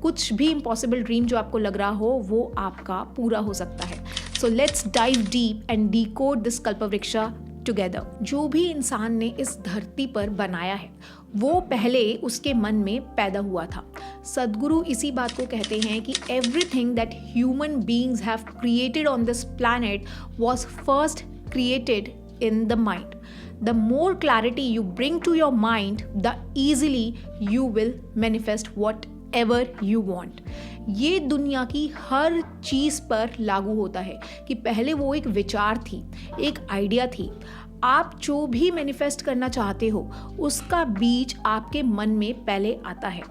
कुछ भी impossible dream जो आपको लग रहा हो वो आपका पूरा हो सकता है। So let's dive deep and decode this Kalpavriksha together. जो भी इंसान ने इस धरती पर बनाया है वो पहले उसके मन में पैदा हुआ था। सद्गुरु इसी बात को कहते हैं कि everything that human beings have created on this planet was first created in the mind. The more clarity you bring to your mind, the easily you will manifest whatever you want. ये दुनिया की हर चीज़ पर लागू होता है कि पहले वो एक विचार थी, एक आइडिया थी। आप जो भी मैनिफेस्ट करना चाहते हो उसका बीज आपके मन में पहले आता है,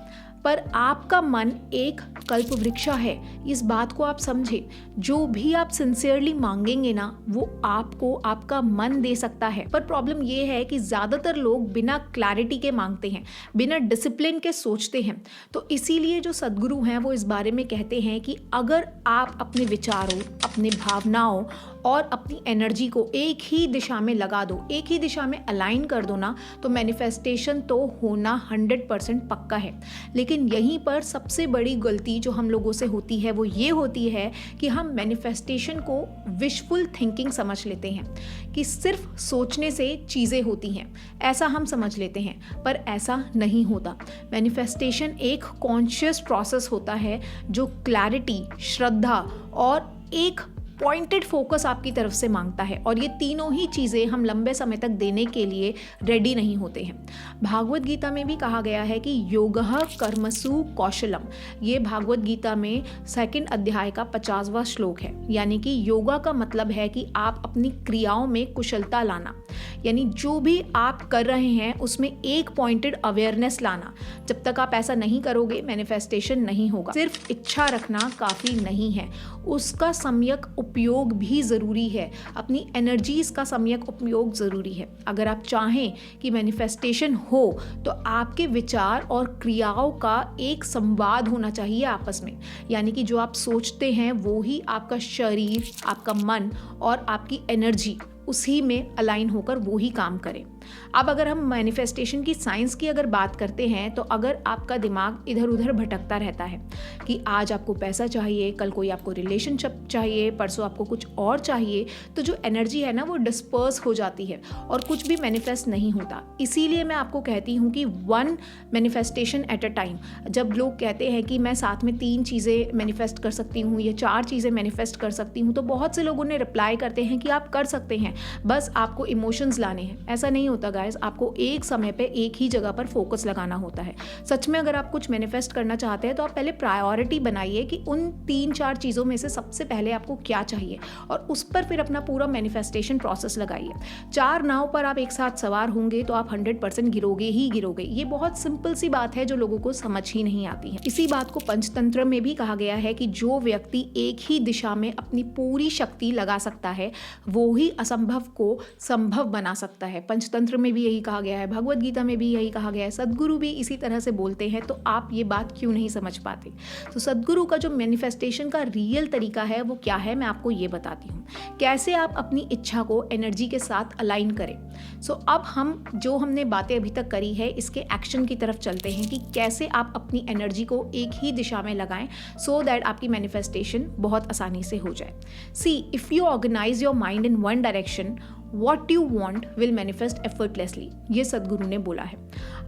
पर आपका मन एक कल्पवृक्षा है। इस बात को आप समझें। जो भी आप सिंसियरली मांगेंगे ना वो आपको आपका मन दे सकता है। पर प्रॉब्लम ये है कि ज़्यादातर लोग बिना क्लैरिटी के मांगते हैं, बिना डिसिप्लिन के सोचते हैं। तो इसीलिए जो सद्गुरु हैं वो इस बारे में कहते हैं कि अगर आप अपने विचारों, अपने भावनाओं और अपनी एनर्जी को एक ही दिशा में लगा दो, एक ही दिशा में अलाइन कर दो ना, तो मैनिफेस्टेशन तो होना 100% पक्का है। लेकिन यहीं पर सबसे बड़ी गलती जो हम लोगों से होती है वो ये होती है कि हम मैनिफेस्टेशन को विशफुल थिंकिंग समझ लेते हैं कि सिर्फ सोचने से चीज़ें होती हैं, ऐसा हम समझ लेते हैं। पर ऐसा नहीं होता। मैनिफेस्टेशन एक कॉन्शियस प्रोसेस होता है जो क्लैरिटी, श्रद्धा और एक पॉइंटेड फोकस आपकी तरफ से मांगता है। और ये तीनों ही चीज़ें हम लंबे समय तक देने के लिए रेडी नहीं होते हैं। भागवत गीता में भी कहा गया है कि योगः कर्मसु कौशलम। ये भागवत गीता में 2nd अध्याय का 50वां श्लोक है। यानी कि योगा का मतलब है कि आप अपनी क्रियाओं में कुशलता लाना, यानी जो भी आप कर रहे हैं उसमें एक पॉइंटेड अवेयरनेस लाना। जब तक आप ऐसा नहीं करोगे मैनिफेस्टेशन नहीं होगा। सिर्फ इच्छा रखना काफ़ी नहीं है, उसका सम्यक उपयोग भी ज़रूरी है। अपनी एनर्जीज़ का सम्यक उपयोग ज़रूरी है। अगर आप चाहें कि मैनिफेस्टेशन हो तो आपके विचार और क्रियाओं का एक संवाद होना चाहिए आपस में। यानी कि जो आप सोचते हैं वो ही आपका शरीर, आपका मन और आपकी एनर्जी उसी में अलाइन होकर वो ही काम करें। अब अगर हम मैनिफेस्टेशन की साइंस की अगर बात करते हैं तो अगर आपका दिमाग इधर उधर भटकता रहता है कि आज आपको पैसा चाहिए, कल कोई आपको रिलेशनशिप चाहिए, परसों आपको कुछ और चाहिए, तो जो एनर्जी है ना वो डिस्पर्स हो जाती है और कुछ भी मैनिफेस्ट नहीं होता। इसीलिए मैं आपको कहती हूँ कि 1 मैनिफेस्टेशन एट अ टाइम। जब लोग कहते हैं कि मैं साथ में 3 चीज़ें मैनिफेस्ट कर सकती हूँ या 4 चीज़ें मैनिफेस्ट कर सकती हूँ, तो बहुत से लोगों ने रिप्लाई करते हैं कि आप कर सकते हैं, बस आपको इमोशंस लाने हैं। ऐसा नहीं होता गाइस, आपको एक समय पे एक ही जगह पर फोकस लगाना होता है। सच में अगर आप कुछ मैनिफेस्ट करना चाहते हैं तो आप पहले प्रायोरिटी बनाइए कि उन 3-4 चीज़ों में से सबसे पहले आपको क्या चाहिए और उस पर फिर अपना पूरा मैनिफेस्टेशन प्रोसेस लगाइए। 4 नाव पर आप एक साथ सवार होंगे तो आप 100% गिरोगे ही गिरोगे। ये बहुत सिंपल सी बात है जो लोगों को समझ ही नहीं आती है। इसी बात को पंचतंत्र में भी कहा गया है कि जो व्यक्ति एक ही दिशा में अपनी पूरी शक्ति लगा सकता है वो ही असंभव को संभव बना सकता है। पंचतंत्र में भी यही कहा गया है, भगवत गीता में भी यही कहा गया है, सद्गुरु भी इसी तरह से बोलते हैं। तो आप ये बात क्यों नहीं समझ पाते? तो सद्गुरु का जो मैनिफेस्टेशन का रियल तरीका है वो क्या है, मैं आपको ये बताती हूँ। कैसे आप अपनी इच्छा को एनर्जी के साथ अलाइन करें। अब हमने बातें अभी तक करी है इसके एक्शन की तरफ चलते हैं कि कैसे आप अपनी एनर्जी को एक ही दिशा में लगाएं सो दैट आपकी मैनिफेस्टेशन बहुत आसानी से हो जाए। See, if you organise your mind in one direction, what you want will manifest effortlessly, ये सद्गुरु ने बोला है।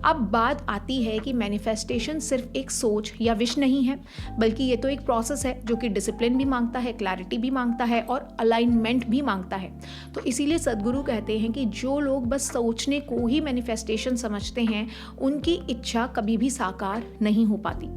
अब बात आती है कि मैनिफेस्टेशन सिर्फ एक सोच या विश नहीं है, बल्कि ये तो एक प्रोसेस है जो कि डिसिप्लिन भी मांगता है, क्लैरिटी भी मांगता है और अलाइनमेंट भी मांगता है। तो इसीलिए सद्गुरु कहते हैं कि जो लोग बस सोचने को ही मैनिफेस्टेशन समझते हैं उनकी इच्छा कभी भी साकार नहीं हो पाती।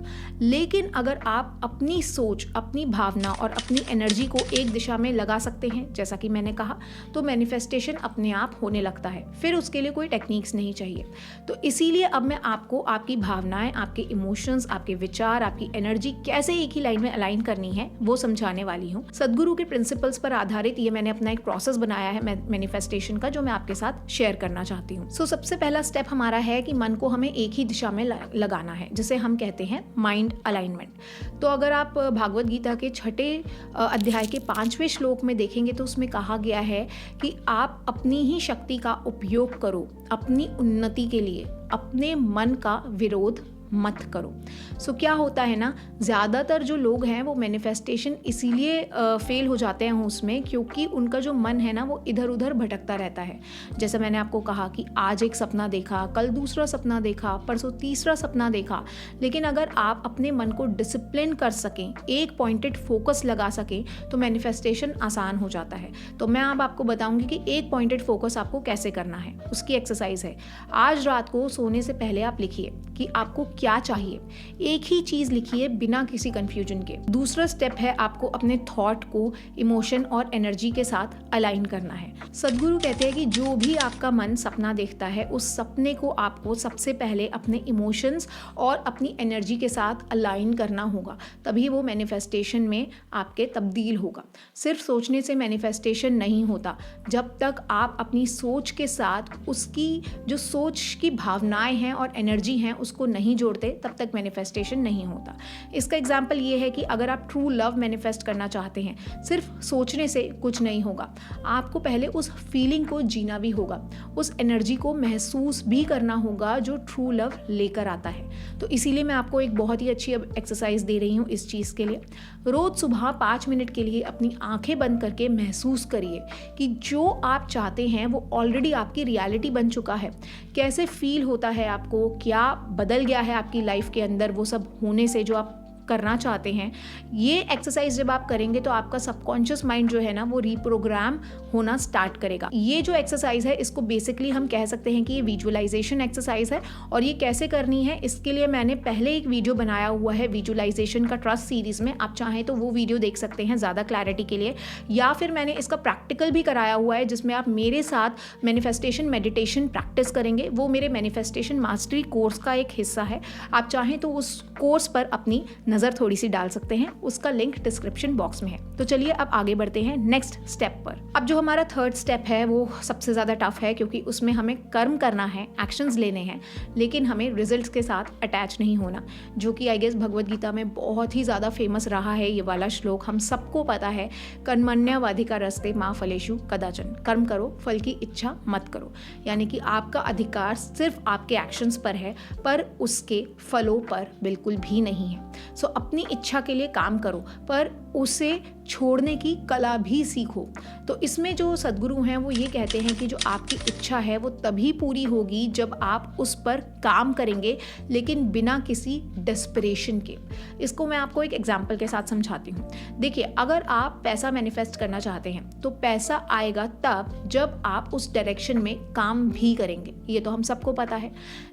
लेकिन अगर आप अपनी सोच, अपनी भावना और अपनी एनर्जी को एक दिशा में लगा सकते हैं, जैसा कि मैंने कहा, तो मैनिफेस्टेशन अपने आप होने लगता है। फिर उसके लिए कोई टेक्निक्स नहीं चाहिए। तो इसीलिए अब मैं आपको आपकी भावनाएं, आपके इमोशंस, आपके विचार, आपकी एनर्जी कैसे एक ही लाइन में अलाइन करनी है वो समझाने वाली हूँ। सद्गुरु के प्रिंसिपल्स पर आधारित ये मैंने अपना एक प्रोसेस बनाया है मैनिफेस्टेशन का, जो मैं आपके साथ शेयर करना चाहती हूँ। सबसे पहला स्टेप हमारा है कि मन को हमें एक ही दिशा में लगाना है, जिसे हम कहते हैं माइंड अलाइनमेंट। तो अगर आप भागवत गीता के 6 अध्याय के 5वें श्लोक में देखेंगे तो उसमें कहा गया है कि आप अपनी ही शक्ति का उपयोग करो अपनी उन्नति के लिए, अपने मन का विरोध मत करो। सो क्या होता है ना, ज़्यादातर जो लोग हैं वो मैनिफेस्टेशन इसीलिए फेल हो जाते हैं उसमें, क्योंकि उनका जो मन है ना वो इधर उधर भटकता रहता है। जैसे मैंने आपको कहा कि आज एक सपना देखा, कल दूसरा सपना देखा, परसों तीसरा सपना देखा, लेकिन अगर आप अपने मन को डिसिप्लिन कर सकें, एक पॉइंटेड फोकस लगा सकें, तो मैनिफेस्टेशन आसान हो जाता है। तो मैं अब आपको बताऊंगी कि एक पॉइंटेड फोकस आपको कैसे करना है। उसकी एक्सरसाइज है, आज रात को सोने से पहले आप लिखिए कि आपको क्या चाहिए। एक ही चीज़ लिखिए बिना किसी कंफ्यूजन के। दूसरा स्टेप है आपको अपने थॉट को इमोशन और एनर्जी के साथ अलाइन करना है। सदगुरु कहते हैं कि जो भी आपका मन सपना देखता है, उस सपने को आपको सबसे पहले अपने इमोशंस और अपनी एनर्जी के साथ अलाइन करना होगा, तभी वो मैनिफेस्टेशन में आपके तब्दील होगा। सिर्फ सोचने से मैनिफेस्टेशन नहीं होता। जब तक आप अपनी सोच के साथ उसकी जो सोच की भावनाएं हैं और एनर्जी हैं उसको नहीं जोड़ते, तब तक मैनिफेस्टेशन नहीं होता। इसका एग्जाम्पल ये है कि अगर आप ट्रू लव मैनिफेस्ट करना चाहते हैं, सिर्फ सोचने से कुछ नहीं होगा। आपको पहले उस फीलिंग को जीना भी होगा, उस एनर्जी को महसूस भी करना होगा जो ट्रू लव लेकर आता है। तो इसीलिए मैं आपको एक बहुत ही अच्छी एक्सरसाइज दे रही हूँ इस चीज़ के लिए। रोज़ सुबह 5 मिनट के लिए अपनी आंखें बंद करके महसूस करिए कि जो आप चाहते हैं वो ऑलरेडी आपकी रियलिटी बन चुका है। कैसे फील होता है आपको, क्या बदल गया है आपकी लाइफ के अंदर वो सब होने से जो आप करना चाहते हैं। ये एक्सरसाइज जब आप करेंगे तो आपका सबकॉन्शियस माइंड जो है ना वो रीप्रोग्राम होना स्टार्ट करेगा। ये जो एक्सरसाइज है इसको बेसिकली हम कह सकते हैं कि ये विजुअलाइजेशन एक्सरसाइज है। और ये कैसे करनी है इसके लिए मैंने पहले एक वीडियो बनाया हुआ है विजुअलाइजेशन का ट्रस्ट सीरीज में। आप चाहें तो वो वीडियो देख सकते हैं ज़्यादा क्लैरिटी के लिए, या फिर मैंने इसका प्रैक्टिकल भी कराया हुआ है जिसमें आप मेरे साथ मैनिफेस्टेशन मेडिटेशन प्रैक्टिस करेंगे। वो मेरे मैनिफेस्टेशन मास्टरी कोर्स का एक हिस्सा है। आप चाहें तो उस कोर्स पर अपनी नज़र थोड़ी सी डाल सकते हैं, उसका लिंक डिस्क्रिप्शन बॉक्स में है। तो चलिए अब आगे बढ़ते हैं नेक्स्ट स्टेप पर। अब जो हमारा थर्ड स्टेप है वो सबसे ज़्यादा टफ है, क्योंकि उसमें हमें कर्म करना है, एक्शंस लेने हैं, लेकिन हमें रिजल्ट्स के साथ अटैच नहीं होना, जो कि आई गेस भगवद गीता में बहुत ही ज़्यादा फेमस रहा है। ये वाला श्लोक हम सबको पता है, कर्मण्यवाधिका रस्ते माँ फलेषु कदाचन, कर्म करो फल की इच्छा मत करो। यानी कि आपका अधिकार सिर्फ आपके एक्शंस पर है, पर उसके फलों पर बिल्कुल भी नहीं है। सो अपनी इच्छा के लिए काम करो, पर उसे छोड़ने की कला भी सीखो। तो इसमें जो सद्गुरु हैं वो ये कहते हैं कि जो आपकी इच्छा है वो तभी पूरी होगी जब आप उस पर काम करेंगे, लेकिन बिना किसी डेस्परेशन के। इसको मैं आपको एक एग्जांपल के साथ समझाती हूँ। देखिए, अगर आप पैसा मैनिफेस्ट करना चाहते हैं तो पैसा आएगा तब जब आप उस डायरेक्शन में काम भी करेंगे, ये तो हम सबको पता है।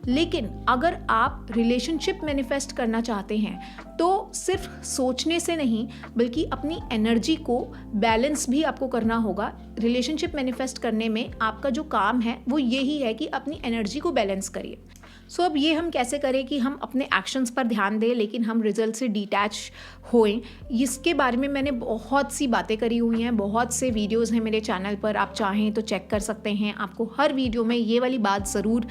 लेकिन अगर आप रिलेशनशिप मैनिफेस्ट करना चाहते हैं तो सिर्फ सोचने से नहीं, बल्कि अपनी एनर्जी को बैलेंस भी आपको करना होगा। रिलेशनशिप मैनिफेस्ट करने में आपका जो काम है वो यही है कि अपनी एनर्जी को बैलेंस करिए। सो अब ये हम कैसे करें कि हम अपने एक्शंस पर ध्यान दें लेकिन हम रिजल्ट से डिटैच होएं, इसके बारे में मैंने बहुत सी बातें करी हुई हैं, बहुत से वीडियोस हैं मेरे चैनल पर, आप चाहें तो चेक कर सकते हैं। आपको हर वीडियो में ये वाली बात ज़रूर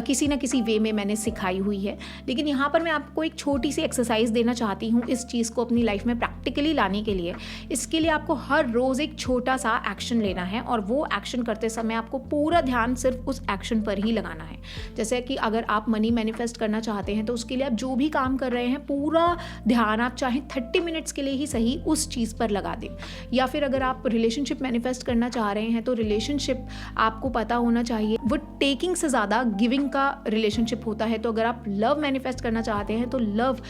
किसी ना किसी वे में मैंने सिखाई हुई है। लेकिन यहाँ पर मैं आपको एक छोटी सी एक्सरसाइज देना चाहती हूँ इस चीज़ को अपनी लाइफ में प्रैक्टिकली लाने के लिए। इसके लिए आपको हर रोज़ एक छोटा सा एक्शन लेना है और वो एक्शन करते समय आपको पूरा ध्यान सिर्फ उस एक्शन पर ही लगाना है। जैसे कि अगर आप मनी मैनिफेस्ट करना चाहते हैं तो उसके लिए आप जो भी काम कर रहे हैं पूरा ध्यान आप चाहे 30 मिनट्स के लिए ही सही उस चीज़ पर लगा दें। या फिर अगर आप रिलेशनशिप मैनिफेस्ट करना चाह रहे हैं तो रिलेशनशिप आपको पता होना चाहिए वो टेकिंग से ज़्यादा गिविंग का रिलेशनशिप होता है। तो अगर आप लव मैनिफेस्ट करना चाहते हैं तो लव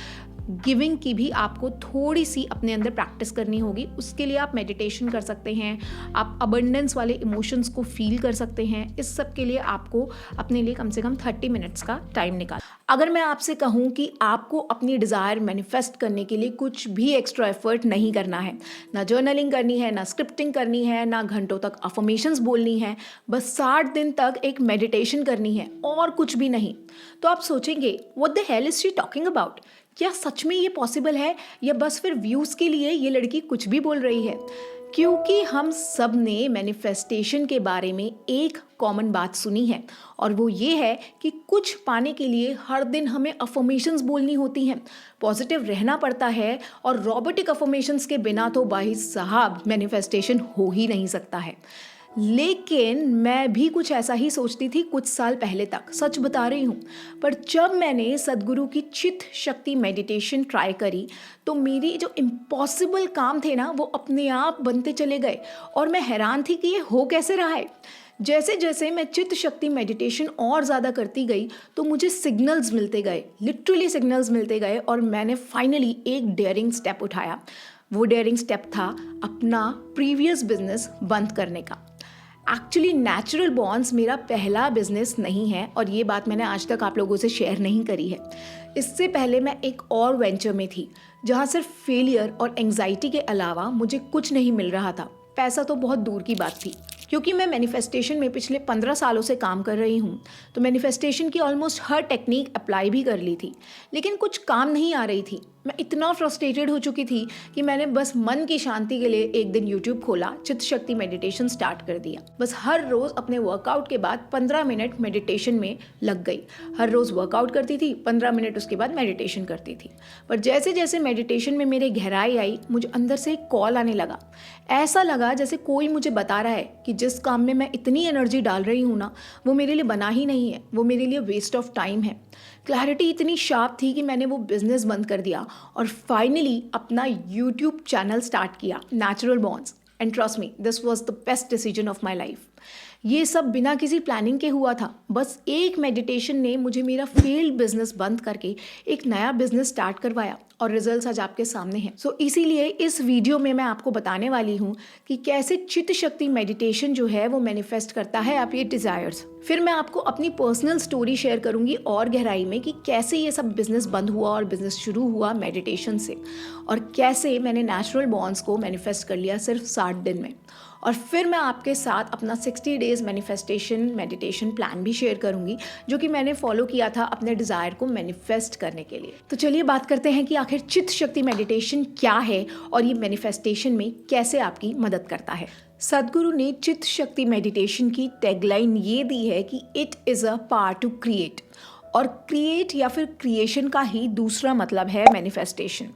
गिविंग की भी आपको थोड़ी सी अपने अंदर प्रैक्टिस करनी होगी। उसके लिए आप मेडिटेशन कर सकते हैं, आप अबंडेंस वाले इमोशंस को फील कर सकते हैं। इस सब के लिए आपको अपने लिए कम से कम 30 मिनट्स का टाइम निकाल। अगर मैं आपसे कहूँ कि आपको अपनी डिज़ायर मैनिफेस्ट करने के लिए कुछ भी एक्स्ट्रा एफर्ट नहीं करना है, ना जर्नलिंग करनी है, ना स्क्रिप्टिंग करनी है, ना घंटों तक अफर्मेशंस बोलनी है, बस 60 दिन तक एक मेडिटेशन करनी है और कुछ भी नहीं, तो आप सोचेंगे what the hell is she talking about? क्या सच में ये पॉसिबल है या बस फिर व्यूज़ के लिए ये लड़की कुछ भी बोल रही है? क्योंकि हम सब ने मैनिफेस्टेशन के बारे में एक कॉमन बात सुनी है और वो ये है कि कुछ पाने के लिए हर दिन हमें अफर्मेशंस बोलनी होती हैं, पॉजिटिव रहना पड़ता है और रोबोटिक अफर्मेशंस के बिना तो भाई साहब मैनिफेस्टेशन हो ही नहीं सकता है। लेकिन मैं भी कुछ ऐसा ही सोचती थी कुछ साल पहले तक, सच बता रही हूँ। पर जब मैंने सद्गुरु की चित्त शक्ति मेडिटेशन ट्राई करी तो मेरी जो इम्पॉसिबल काम थे ना वो अपने आप बनते चले गए और मैं हैरान थी कि ये हो कैसे रहा है। जैसे जैसे मैं चित्त शक्ति मेडिटेशन और ज़्यादा करती गई तो मुझे सिग्नल्स मिलते गए, लिटरली सिग्नल्स मिलते गए, और मैंने फाइनली एक डेयरिंग स्टेप उठाया। वो डेयरिंग स्टेप था अपना प्रीवियस बिजनेस बंद करने का। एक्चुअली नेचुरल बॉन्ड्स मेरा पहला बिजनेस नहीं है और ये बात मैंने आज तक आप लोगों से शेयर नहीं करी है। इससे पहले मैं एक और वेंचर में थी जहाँ सिर्फ फेलियर और एंग्जाइटी के अलावा मुझे कुछ नहीं मिल रहा था। पैसा तो बहुत दूर की बात थी, क्योंकि मैं मैनिफेस्टेशन में पिछले 15 सालों से काम कर रही हूँ तो मैनिफेस्टेशन की ऑलमोस्ट हर टेक्निक अप्लाई भी कर ली थी, लेकिन कुछ काम नहीं आ रही थी। मैं इतना फ्रस्ट्रेटेड हो चुकी थी कि मैंने बस मन की शांति के लिए एक दिन यूट्यूब खोला, चित्त शक्ति मेडिटेशन स्टार्ट कर दिया। बस हर रोज़ अपने वर्कआउट के बाद 15 मिनट मेडिटेशन में लग गई। हर रोज़ वर्कआउट करती थी, 15 मिनट उसके बाद मेडिटेशन करती थी। पर जैसे जैसे मेडिटेशन में मेरे गहराई आई, मुझे अंदर से एक कॉल आने लगा। ऐसा लगा जैसे कोई मुझे बता रहा है कि जिस काम में मैं इतनी एनर्जी डाल रही हूँ ना, वो मेरे लिए बना ही नहीं है, वो मेरे लिए वेस्ट ऑफ टाइम है। क्लैरिटी इतनी शार्प थी कि मैंने वो बिजनेस बंद कर दिया और फाइनली अपना यूट्यूब चैनल स्टार्ट किया, natural bonds. And trust me, this was the best decision of my life. ये सब बिना किसी प्लानिंग के हुआ था। बस एक मेडिटेशन ने मुझे मेरा फेल्ड बिजनेस बंद करके एक नया बिजनेस स्टार्ट करवाया और रिजल्ट्स आज आपके सामने हैं। सो इसीलिए इस वीडियो में मैं आपको बताने वाली हूँ कि कैसे चित्त शक्ति मेडिटेशन जो है वो मैनिफेस्ट करता है आपके डिजायर्स। फिर मैं आपको अपनी पर्सनल स्टोरी शेयर करूंगी और गहराई में कि कैसे ये सब बिजनेस बंद हुआ और बिजनेस शुरू हुआ मेडिटेशन से, और कैसे मैंने नेचुरल बॉन्ड्स को मैनिफेस्ट कर लिया सिर्फ 60 दिन में। और फिर मैं आपके साथ अपना 60 डेज मैनिफेस्टेशन मेडिटेशन प्लान भी शेयर करूंगी जो कि मैंने फॉलो किया था अपने डिज़ायर को मैनिफेस्ट करने के लिए। तो चलिए बात करते हैं कि आखिर चित्त शक्ति मेडिटेशन क्या है और ये मैनिफेस्टेशन में कैसे आपकी मदद करता है। सद्गुरु ने चित्त शक्ति मेडिटेशन की टैगलाइन ये दी है कि it is a power to create, और क्रिएट या फिर क्रिएशन का ही दूसरा मतलब है मैनिफेस्टेशन।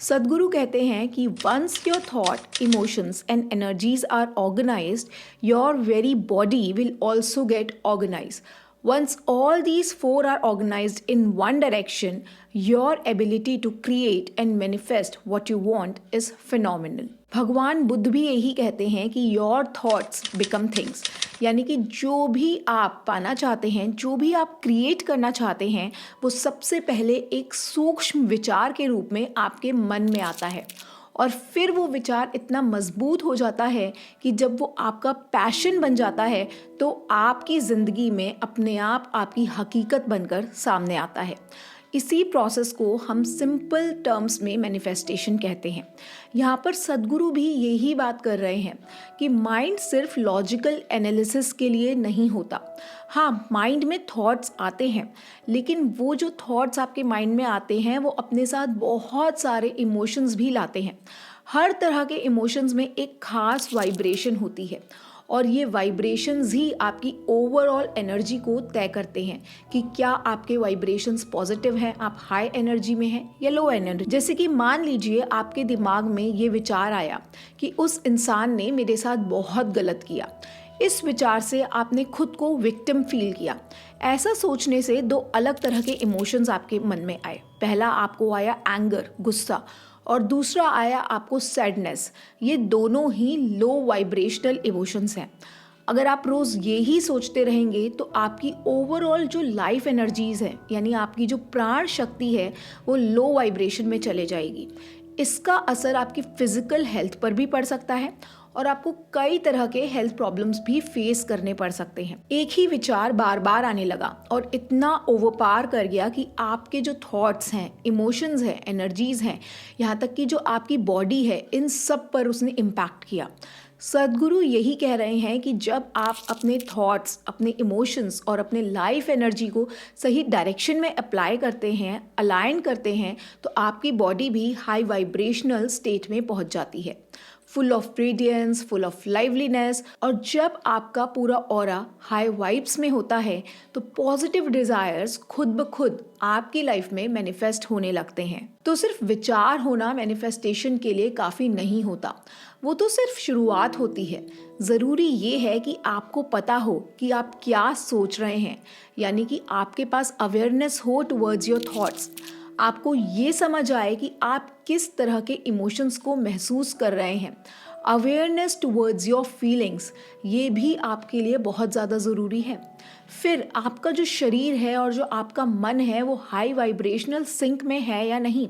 सद्गुरु कहते हैं कि once your thought, emotions and energies are organised, your very body will also get organised. Once all these four are organized in one direction, your ability to create and manifest what you want is phenomenal. भगवान बुद्ध भी यही कहते हैं कि your thoughts become things, यानी कि जो भी आप पाना चाहते हैं, जो भी आप क्रिएट करना चाहते हैं, वो सबसे पहले एक सूक्ष्म विचार के रूप में आपके मन में आता है और फिर वो विचार इतना मजबूत हो जाता है कि जब वो आपका पैशन बन जाता है तो आपकी ज़िंदगी में अपने आप आपकी हकीकत बनकर सामने आता है। इसी प्रोसेस को हम सिंपल टर्म्स में मैनिफेस्टेशन कहते हैं। यहाँ पर सद्गुरु भी यही बात कर रहे हैं कि माइंड सिर्फ लॉजिकल एनालिसिस के लिए नहीं होता। हाँ, माइंड में थॉट्स आते हैं, लेकिन वो जो थॉट्स आपके माइंड में आते हैं वो अपने साथ बहुत सारे इमोशंस भी लाते हैं। हर तरह के इमोशंस में एक खास वाइब्रेशन होती है और ये वाइब्रेशंस ही आपकी ओवरऑल एनर्जी को तय करते हैं कि क्या आपके वाइब्रेशंस पॉजिटिव हैं, आप हाई एनर्जी में हैं या लो एनर्जी। जैसे कि मान लीजिए आपके दिमाग में ये विचार आया कि उस इंसान ने मेरे साथ बहुत गलत किया। इस विचार से आपने खुद को विक्टिम फील किया। ऐसा सोचने से दो अलग तरह के इमोशंस आपके मन में आए। पहला आपको आया एंगर, गुस्सा, और दूसरा आया आपको सैडनेस। ये दोनों ही लो वाइब्रेशनल इमोशंस हैं। अगर आप रोज़ ये ही सोचते रहेंगे तो आपकी ओवरऑल जो लाइफ एनर्जीज़ हैं, यानी आपकी जो प्राण शक्ति है, वो लो वाइब्रेशन में चले जाएगी। इसका असर आपकी फिजिकल हेल्थ पर भी पड़ सकता है और आपको कई तरह के हेल्थ प्रॉब्लम्स भी फेस करने पड़ सकते हैं। एक ही विचार बार बार आने लगा और इतना ओवरपावर कर गया कि आपके जो थॉट्स हैं, इमोशंस हैं, एनर्जीज हैं, यहाँ तक कि जो आपकी बॉडी है, इन सब पर उसने इम्पैक्ट किया। सद्गुरु यही कह रहे हैं कि जब आप अपने थॉट्स, अपने इमोशंस और अपने लाइफ एनर्जी को सही डायरेक्शन में अप्लाई करते हैं, अलाइन करते हैं, तो आपकी बॉडी भी हाई वाइब्रेशनल स्टेट में पहुंच जाती है। Full of radiance, full of liveliness. और जब आपका पूरा ऑरा हाई वाइब्स में होता है तो पॉजिटिव डिजायर्स खुद ब खुद आपकी लाइफ में मैनिफेस्ट होने लगते हैं। तो सिर्फ विचार होना मैनिफेस्टेशन के लिए काफ़ी नहीं होता, वो तो सिर्फ शुरुआत होती है। ज़रूरी ये है कि आपको पता हो कि आप क्या सोच रहे हैं, यानी कि आपके पास अवेयरनेस हो टुवर्ड्स योर थॉट्स। आपको ये समझ आए कि आप किस तरह के इमोशंस को महसूस कर रहे हैं। अवेयरनेस टुवर्ड्स योर फीलिंग्स, ये भी आपके लिए बहुत ज़्यादा ज़रूरी है। फिर आपका जो शरीर है और जो आपका मन है वो हाई वाइब्रेशनल सिंक में है या नहीं,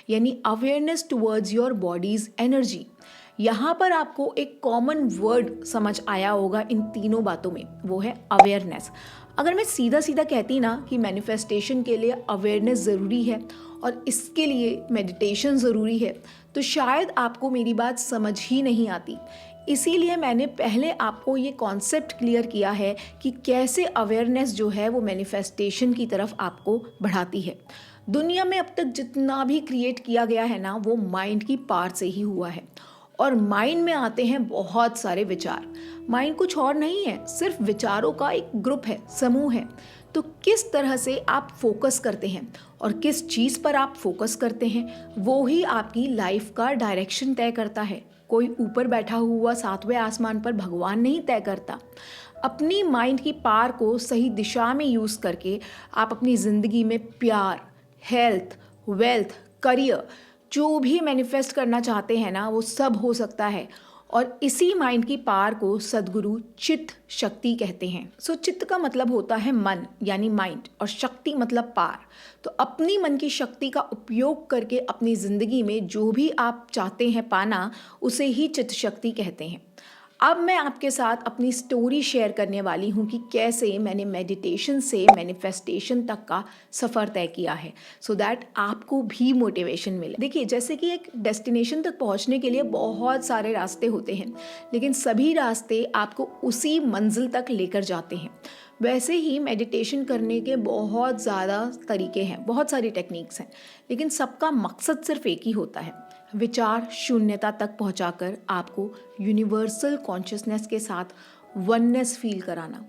यानी awareness towards your bodies energy. यहाँ पर आपको एक कॉमन वर्ड समझ आया होगा इन तीनों बातों में, वो है अवेयरनेस। अगर मैं सीधा सीधा कहती ना कि मैनिफेस्टेशन के लिए अवेयरनेस ज़रूरी है और इसके लिए मेडिटेशन ज़रूरी है, तो शायद आपको मेरी बात समझ ही नहीं आती। इसीलिए मैंने पहले आपको ये कॉन्सेप्ट क्लियर किया है कि कैसे अवेयरनेस जो है वो मैनिफेस्टेशन की तरफ आपको बढ़ाती है। दुनिया में अब तक जितना भी क्रिएट किया गया है ना, वो माइंड की पावर से ही हुआ है। और माइंड में आते हैं बहुत सारे विचार। माइंड कुछ और नहीं है, सिर्फ विचारों का एक ग्रुप है, समूह है। तो किस तरह से आप फोकस करते हैं और किस चीज़ पर आप फोकस करते हैं, वो ही आपकी लाइफ का डायरेक्शन तय करता है। कोई ऊपर बैठा हुआ सातवें आसमान पर भगवान नहीं तय करता। अपनी माइंड की पावर को सही दिशा में यूज़ करके आप अपनी ज़िंदगी में प्यार, हेल्थ, वेल्थ, करियर, जो भी मैनिफेस्ट करना चाहते हैं ना, वो सब हो सकता है। और इसी माइंड की पावर को सद्गुरु चित्त शक्ति कहते हैं। सो चित्त का मतलब होता है मन, यानी माइंड, और शक्ति मतलब पावर। तो अपनी मन की शक्ति का उपयोग करके अपनी ज़िंदगी में जो भी आप चाहते हैं पाना, उसे ही चित्त शक्ति कहते हैं। अब मैं आपके साथ अपनी स्टोरी शेयर करने वाली हूँ कि कैसे मैंने मेडिटेशन से मैनिफेस्टेशन तक का सफ़र तय किया है, सो दैट आपको भी मोटिवेशन मिले। देखिए, जैसे कि एक डेस्टिनेशन तक पहुँचने के लिए बहुत सारे रास्ते होते हैं, लेकिन सभी रास्ते आपको उसी मंजिल तक लेकर जाते हैं। वैसे ही मेडिटेशन करने के बहुत ज़्यादा तरीके हैं, बहुत सारी टेक्निक्स हैं, लेकिन सबका मकसद सिर्फ एक ही होता है, विचार शून्यता तक पहुंचाकर आपको यूनिवर्सल कॉन्शियसनेस के साथ वननेस फील कराना।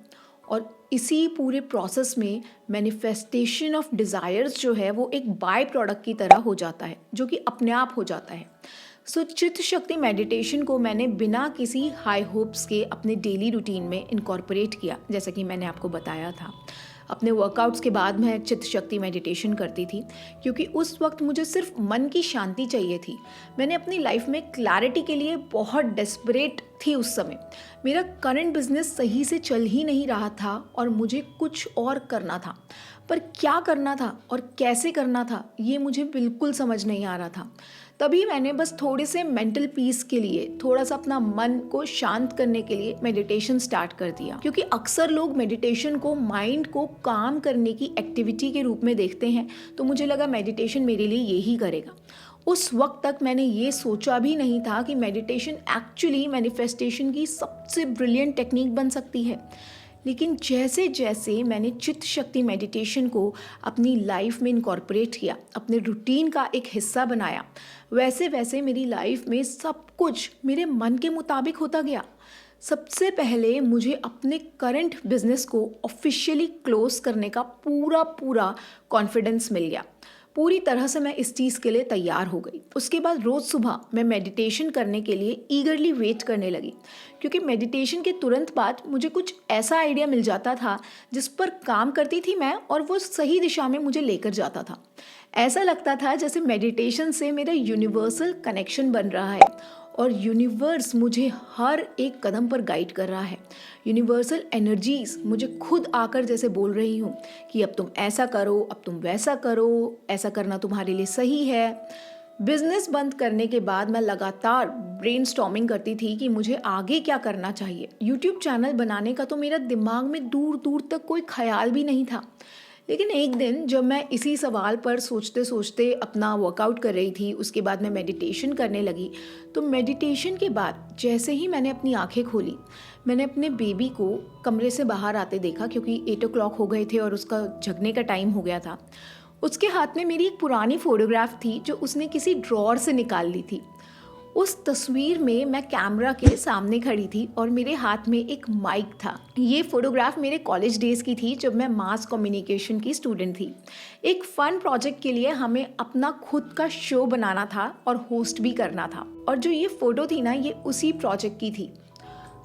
और इसी पूरे प्रोसेस में मैनिफेस्टेशन ऑफ डिज़ायर्स जो है वो एक बाय प्रोडक्ट की तरह हो जाता है, जो कि अपने आप हो जाता है। सो चित्त शक्ति मेडिटेशन को मैंने बिना किसी हाई होप्स के अपने डेली रूटीन में इनकॉर्पोरेट किया। जैसा कि मैंने आपको बताया था, अपने वर्कआउट्स के बाद मैं चित्त शक्ति मेडिटेशन करती थी, क्योंकि उस वक्त मुझे सिर्फ मन की शांति चाहिए थी। मैंने अपनी लाइफ में क्लैरिटी के लिए बहुत डेस्परेट थी उस समय। मेरा करंट बिजनेस सही से चल ही नहीं रहा था और मुझे कुछ और करना था, पर क्या करना था और कैसे करना था ये मुझे बिल्कुल समझ नहीं आ रहा था। तभी मैंने बस थोड़े से मेंटल पीस के लिए, थोड़ा सा अपना मन को शांत करने के लिए मेडिटेशन स्टार्ट कर दिया। क्योंकि अक्सर लोग मेडिटेशन को माइंड को काम करने की एक्टिविटी के रूप में देखते हैं, तो मुझे लगा मेडिटेशन मेरे लिए यही करेगा। उस वक्त तक मैंने ये सोचा भी नहीं था कि मेडिटेशन एक्चुअली मैनिफेस्टेशन की सबसे ब्रिलियंट टेक्निक बन सकती है। लेकिन जैसे जैसे मैंने चित्त शक्ति मेडिटेशन को अपनी लाइफ में इनकॉर्पोरेट किया, अपने रूटीन का एक हिस्सा बनाया, वैसे वैसे मेरी लाइफ में सब कुछ मेरे मन के मुताबिक होता गया। सबसे पहले मुझे अपने करंट बिजनेस को ऑफिशियली क्लोज करने का पूरा कॉन्फिडेंस मिल गया। पूरी तरह से मैं इस चीज़ के लिए तैयार हो गई। उसके बाद रोज़ सुबह मैं मेडिटेशन करने के लिए ईगरली वेट करने लगी, क्योंकि मेडिटेशन के तुरंत बाद मुझे कुछ ऐसा आइडिया मिल जाता था जिस पर काम करती थी मैं, और वो सही दिशा में मुझे लेकर जाता था। ऐसा लगता था जैसे मेडिटेशन से मेरा यूनिवर्सल कनेक्शन बन रहा है और यूनिवर्स मुझे हर एक कदम पर गाइड कर रहा है। यूनिवर्सल एनर्जीज मुझे खुद आकर जैसे बोल रही हूँ कि अब तुम ऐसा करो, अब तुम वैसा करो, ऐसा करना तुम्हारे लिए सही है। बिजनेस बंद करने के बाद मैं लगातार ब्रेनस्टॉर्मिंग करती थी कि मुझे आगे क्या करना चाहिए। यूट्यूब चैनल बनाने का तो मेरा दिमाग में दूर दूर तक कोई ख्याल भी नहीं था। लेकिन एक दिन जब मैं इसी सवाल पर सोचते सोचते अपना वर्कआउट कर रही थी, उसके बाद मैं मेडिटेशन करने लगी, तो मेडिटेशन के बाद जैसे ही मैंने अपनी आंखें खोली, मैंने अपने बेबी को कमरे से बाहर आते देखा, क्योंकि 8 o'clock हो गए थे और उसका जगने का टाइम हो गया था। उसके हाथ में मेरी एक पुरानी फ़ोटोग्राफ थी जो उसने किसी ड्रॉअर से निकाल ली थी। उस तस्वीर में मैं कैमरा के सामने खड़ी थी और मेरे हाथ में एक माइक था। ये फोटोग्राफ मेरे कॉलेज डेज़ की थी जब मैं मास कम्युनिकेशन की स्टूडेंट थी। एक फ़न प्रोजेक्ट के लिए हमें अपना खुद का शो बनाना था और होस्ट भी करना था, और जो ये फ़ोटो थी ना, ये उसी प्रोजेक्ट की थी।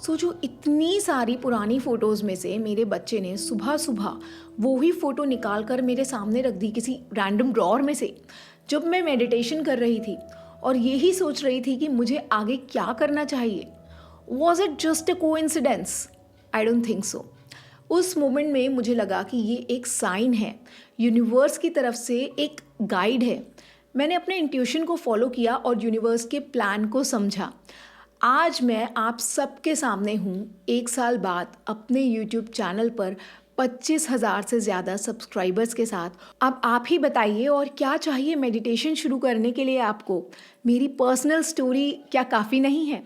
सोचो, इतनी सारी पुरानी फ़ोटोज़ में से मेरे बच्चे ने सुबह सुबह वो ही फ़ोटो निकाल कर मेरे सामने रख दी किसी रैंडम ड्रॉअर में से, जब मैं मेडिटेशन कर रही थी और यही सोच रही थी कि मुझे आगे क्या करना चाहिए। Was it just a coincidence? I don't think so. उस मोमेंट में मुझे लगा कि ये एक साइन है, यूनिवर्स की तरफ से एक गाइड है। मैंने अपने इंट्यूशन को फॉलो किया और यूनिवर्स के प्लान को समझा। आज मैं आप सबके सामने हूँ 1 साल बाद अपने यूट्यूब चैनल पर 25,000 से ज़्यादा सब्सक्राइबर्स के साथ। अब आप ही बताइए, और क्या चाहिए मेडिटेशन शुरू करने के लिए आपको? मेरी पर्सनल स्टोरी क्या काफ़ी नहीं है?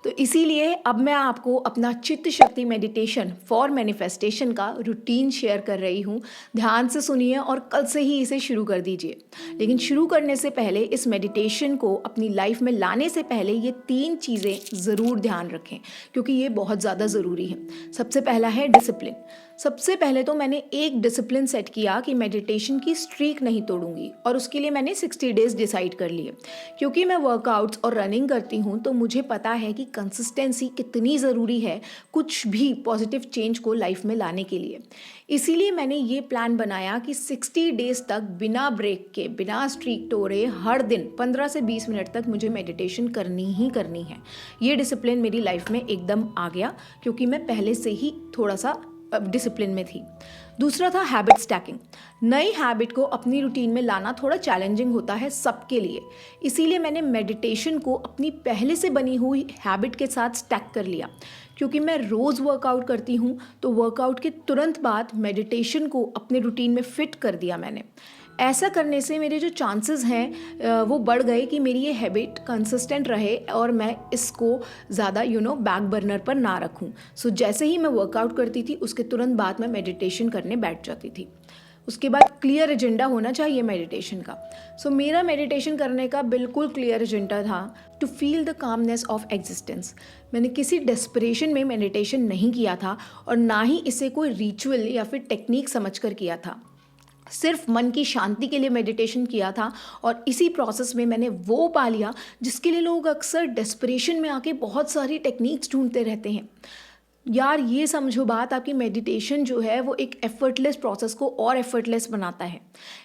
तो इसीलिए अब मैं आपको अपना चित्त शक्ति मेडिटेशन फॉर मैनिफेस्टेशन का रूटीन शेयर कर रही हूँ। ध्यान से सुनिए और कल से ही इसे शुरू कर दीजिए। लेकिन शुरू करने से पहले, इस मेडिटेशन को अपनी लाइफ में लाने से पहले, ये 3 चीज़ें ज़रूर ध्यान रखें, क्योंकि ये बहुत ज़्यादा ज़रूरी है। सबसे पहला है डिसिप्लिन। सबसे पहले तो मैंने एक डिसिप्लिन सेट किया कि मेडिटेशन की स्ट्रीक नहीं तोड़ूंगी, और उसके लिए मैंने 60 डेज़ डिसाइड कर लिए। क्योंकि मैं वर्कआउट्स और रनिंग करती हूँ तो मुझे पता है कि कंसिस्टेंसी कितनी ज़रूरी है कुछ भी पॉजिटिव चेंज को लाइफ में लाने के लिए। इसीलिए मैंने ये प्लान बनाया कि 60 डेज़ तक बिना ब्रेक के, बिना स्ट्रीक तोड़े, हर दिन 15 से 20 मिनट तक मुझे मेडिटेशन करनी ही करनी है। ये डिसिप्लिन मेरी लाइफ में एकदम आ गया, क्योंकि मैं पहले से ही थोड़ा सा डिसिप्लिन में थी। दूसरा था हैबिट स्टैकिंग। नई हैबिट को अपनी रूटीन में लाना थोड़ा चैलेंजिंग होता है सबके लिए। इसीलिए मैंने मेडिटेशन को अपनी पहले से बनी हुई हैबिट के साथ स्टैक कर लिया। क्योंकि मैं रोज़ वर्कआउट करती हूँ तो वर्कआउट के तुरंत बाद मेडिटेशन को अपने रूटीन में फिट कर दिया मैंने। ऐसा करने से मेरे जो चांसेस हैं वो बढ़ गए कि मेरी ये हैबिट कंसिस्टेंट रहे और मैं इसको ज़्यादा बैक बर्नर पर ना रखूं। सो जैसे ही मैं वर्कआउट करती थी उसके तुरंत बाद मैं मेडिटेशन करने बैठ जाती थी। उसके बाद क्लियर एजेंडा होना चाहिए मेडिटेशन का। सो मेरा मेडिटेशन करने का बिल्कुल क्लियर एजेंडा था, to feel the calmness of existence. मैंने किसी डेस्परेशन में मेडिटेशन नहीं किया था और ना ही इसे कोई रिचुअल या फिर टेक्निक समझकर किया था। सिर्फ मन की शांति के लिए मेडिटेशन किया था, और इसी प्रोसेस में मैंने वो पा लिया जिसके लिए लोग अक्सर डेस्परेशन में आके बहुत सारी टेक्निक्स ढूंढते रहते हैं। यार, ये समझो बात, आपकी मेडिटेशन जो है वो एक एफर्टलेस प्रोसेस को और एफर्टलेस बनाता है।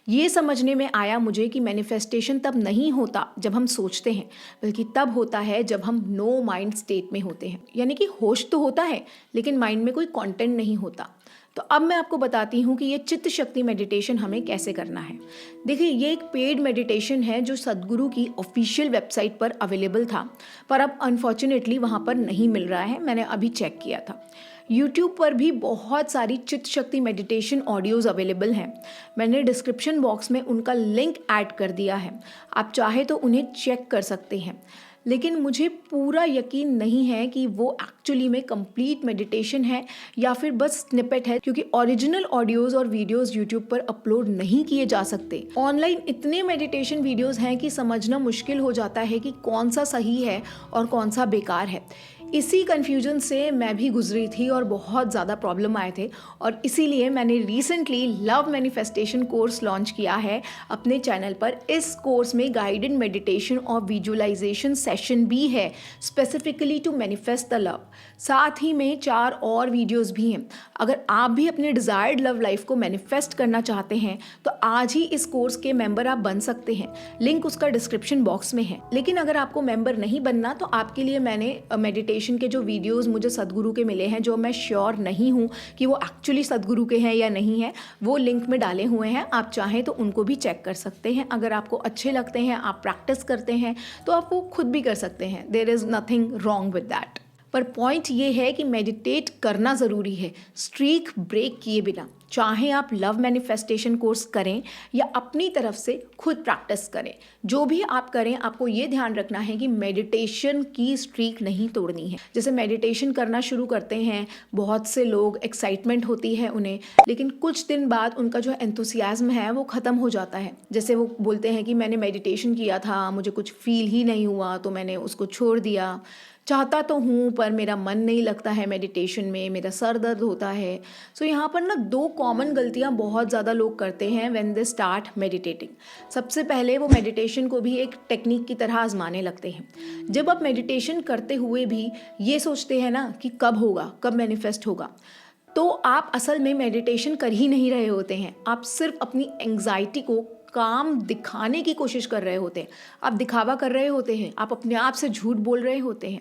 ये समझने में आया मुझे कि मैनिफेस्टेशन तब नहीं होता जब हम सोचते हैं, बल्कि तब होता है जब हम नो माइंड स्टेट में होते हैं। यानी कि होश तो होता है लेकिन माइंड में कोई कंटेंट नहीं होता। तो अब मैं आपको बताती हूँ कि ये चित्त शक्ति मेडिटेशन हमें कैसे करना है। देखिए, ये एक पेड मेडिटेशन है जो सद्गुरु की ऑफिशियल वेबसाइट पर अवेलेबल था, पर अब अनफॉर्चुनेटली वहाँ पर नहीं मिल रहा है। मैंने अभी चेक किया था। यूट्यूब पर भी बहुत सारी चित्त शक्ति मेडिटेशन ऑडियोज़ अवेलेबल हैं। मैंने डिस्क्रिप्शन बॉक्स में उनका लिंक ऐड कर दिया है, आप चाहे तो उन्हें चेक कर सकते हैं। लेकिन मुझे पूरा यकीन नहीं है कि वो एक्चुअली में कंप्लीट मेडिटेशन है या फिर बस स्निपेट है, क्योंकि ओरिजिनल ऑडियोज़ और वीडियोज़ यूट्यूब पर अपलोड नहीं किए जा सकते। ऑनलाइन इतने मेडिटेशन वीडियोज़ हैं कि समझना मुश्किल हो जाता है कि कौन सा सही है और कौन सा बेकार है। इसी कन्फ्यूजन से मैं भी गुजरी थी और बहुत ज़्यादा प्रॉब्लम आए थे, और इसीलिए मैंने recently love manifestation course launch किया है अपने चैनल पर। इस कोर्स में गाइडेड मेडिटेशन और विजुअलाइजेशन सेशन भी है, specifically to manifest the love. साथ ही में 4 और वीडियोस भी हैं। अगर आप भी अपने डिज़ायर्ड लव लाइफ को मैनिफेस्ट करना चाहते हैं तो आज ही इस कोर्स के मेंबर आप बन सकते हैं। लिंक उसका डिस्क्रिप्शन बॉक्स में है। लेकिन अगर आपको मेंबर नहीं बनना तो आपके लिए मैंने मेडिटेशन के जो वीडियोस मुझे सद्गुरु के मिले हैं, जो मैं श्योर नहीं हूँ कि वो एक्चुअली सद्गुरु के हैं या नहीं है, वो लिंक में डाले हुए हैं। आप चाहें तो उनको भी चेक कर सकते हैं। अगर आपको अच्छे लगते हैं, आप प्रैक्टिस करते हैं, तो आप वो खुद भी कर सकते हैं। There is nothing wrong with that. पर पॉइंट ये है कि मेडिटेट करना ज़रूरी है, स्ट्रीक ब्रेक किए बिना। चाहे आप लव मैनिफेस्टेशन कोर्स करें या अपनी तरफ से खुद प्रैक्टिस करें, जो भी आप करें आपको ये ध्यान रखना है कि मेडिटेशन की स्ट्रीक नहीं तोड़नी है। जैसे मेडिटेशन करना शुरू करते हैं बहुत से लोग, एक्साइटमेंट होती है उन्हें, लेकिन कुछ दिन बाद उनका जो एंथुसियाज्म है वो ख़त्म हो जाता है। जैसे वो बोलते हैं कि मैंने मेडिटेशन किया था, मुझे कुछ फील ही नहीं हुआ तो मैंने उसको छोड़ दिया। चाहता तो हूँ पर मेरा मन नहीं लगता है मेडिटेशन में, मेरा सर दर्द होता है। सो यहाँ पर ना 2 कॉमन गलतियाँ बहुत ज़्यादा लोग करते हैं व्हेन दे स्टार्ट मेडिटेटिंग। सबसे पहले वो मेडिटेशन को भी एक टेक्निक की तरह आजमाने लगते हैं। जब आप मेडिटेशन करते हुए भी ये सोचते हैं ना कि कब होगा, कब मैनिफेस्ट होगा, तो आप असल में मेडिटेशन कर ही नहीं रहे होते हैं। आप सिर्फ अपनी एंग्जाइटी को काम दिखाने की कोशिश कर रहे होते हैं, आप दिखावा कर रहे होते हैं, आप अपने आप से झूठ बोल रहे होते हैं।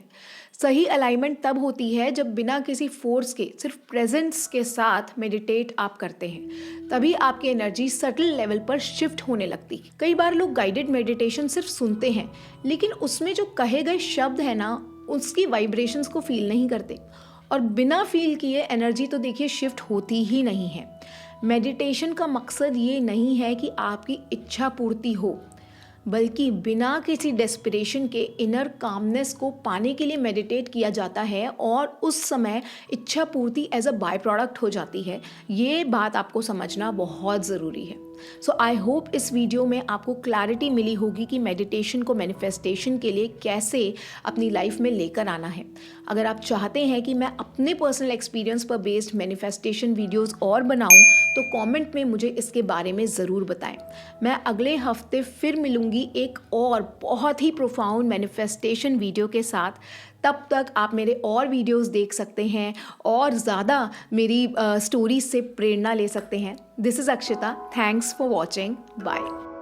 सही अलाइनमेंट तब होती है जब बिना किसी फोर्स के, सिर्फ प्रेजेंस के साथ मेडिटेट आप करते हैं, तभी आपकी एनर्जी सटल लेवल पर शिफ्ट होने लगती। कई बार लोग गाइडेड मेडिटेशन सिर्फ सुनते हैं, लेकिन उसमें जो कहे गए शब्द है ना, उसकी वाइब्रेशंस को फील नहीं करते, और बिना फील किए एनर्जी तो देखिए शिफ्ट होती ही नहीं है। मेडिटेशन का मकसद ये नहीं है कि आपकी इच्छा पूर्ति हो, बल्कि बिना किसी डेस्परेशन के इनर कामनेस को पाने के लिए मेडिटेट किया जाता है, और उस समय इच्छा पूर्ति एज अ बाय प्रोडक्ट हो जाती है। ये बात आपको समझना बहुत ज़रूरी है। सो आई होप इस वीडियो में आपको क्लैरिटी मिली होगी कि मेडिटेशन को मैनिफेस्टेशन के लिए कैसे अपनी लाइफ में लेकर आना है। अगर आप चाहते हैं कि मैं अपने पर्सनल एक्सपीरियंस पर बेस्ड मैनिफेस्टेशन वीडियोस और बनाऊं, तो कमेंट में मुझे इसके बारे में ज़रूर बताएं। मैं अगले हफ्ते फिर मिलूंगी एक और बहुत ही प्रोफाउंड मैनिफेस्टेशन वीडियो के साथ। तब तक आप मेरे और वीडियोस देख सकते हैं और ज़्यादा मेरी स्टोरीज से प्रेरणा ले सकते हैं। This is Akshita, thanks for watching, bye.